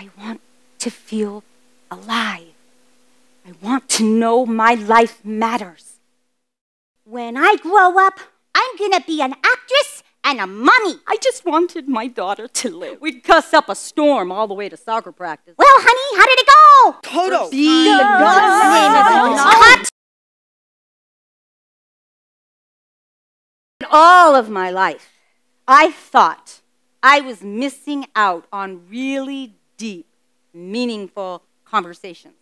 I want to feel alive. I want to know my life matters. When I grow up, I'm gonna be an actress and a mommy. I just wanted my daughter to live. We'd cuss up a storm all the way to soccer practice. Well, honey, how did it go? Toto! Cut! All of my life, I thought I was missing out on really deep, meaningful conversations.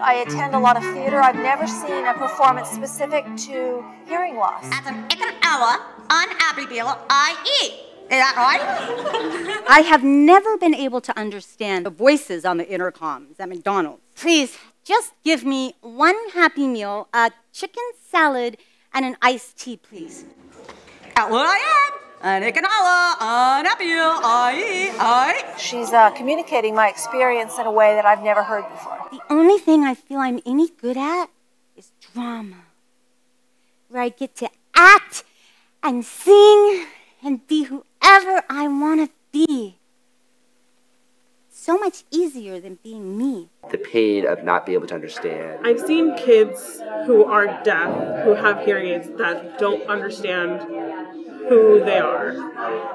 I attend a lot of theater. I've never seen a performance specific to hearing loss. At an hour on Abbeville, IE. Is that right? I have never been able to understand the voices on the intercoms at McDonald's. Please, just give me one Happy Meal, a chicken salad, and an iced tea, please. At what I am. An hour on Abbeville, IE. She's communicating my experience in a way that I've never heard before. The only thing I feel I'm any good at is drama, where I get to act and sing and be whoever I want to be. So much easier than being me. The pain of not being able to understand. I've seen kids who are deaf, who have hearing aids, that don't understand who they are.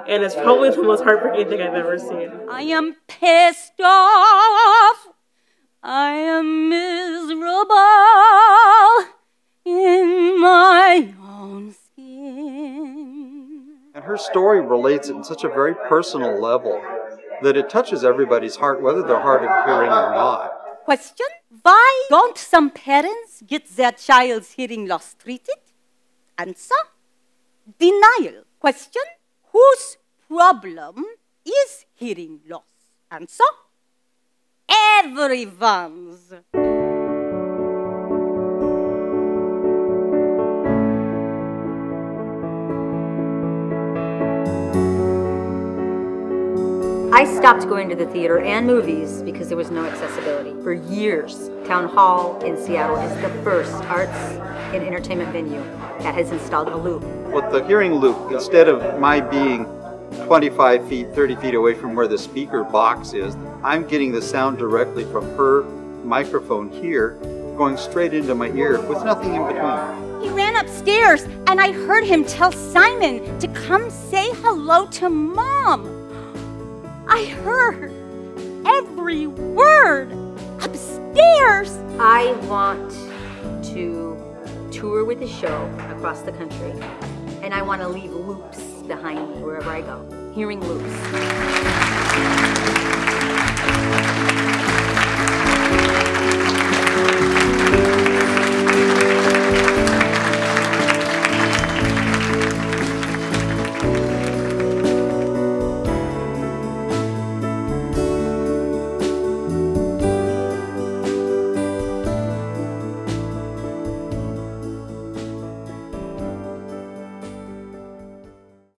And it's probably the most heartbreaking thing I've ever seen. I am pissed off. I am miserable in my own skin. And her story relates in such a very personal level that it touches everybody's heart, whether they're hard of hearing or not. Question: why don't some parents get their child's hearing loss treated? Answer: denial. Question: whose problem is hearing loss? Answer: everyone's. I stopped going to the theater and movies because there was no accessibility. For years, Town Hall in Seattle is the first arts and entertainment venue that has installed a loop. With the hearing loop, instead of my being 25 feet, 30 feet away from where the speaker box is, I'm getting the sound directly from her microphone here, going straight into my ear with nothing in between. He ran upstairs and I heard him tell Simon to come say hello to Mom. I heard every word upstairs. I want to tour with the show across the country, and I want to leave loops behind me wherever I go. Hearing loops.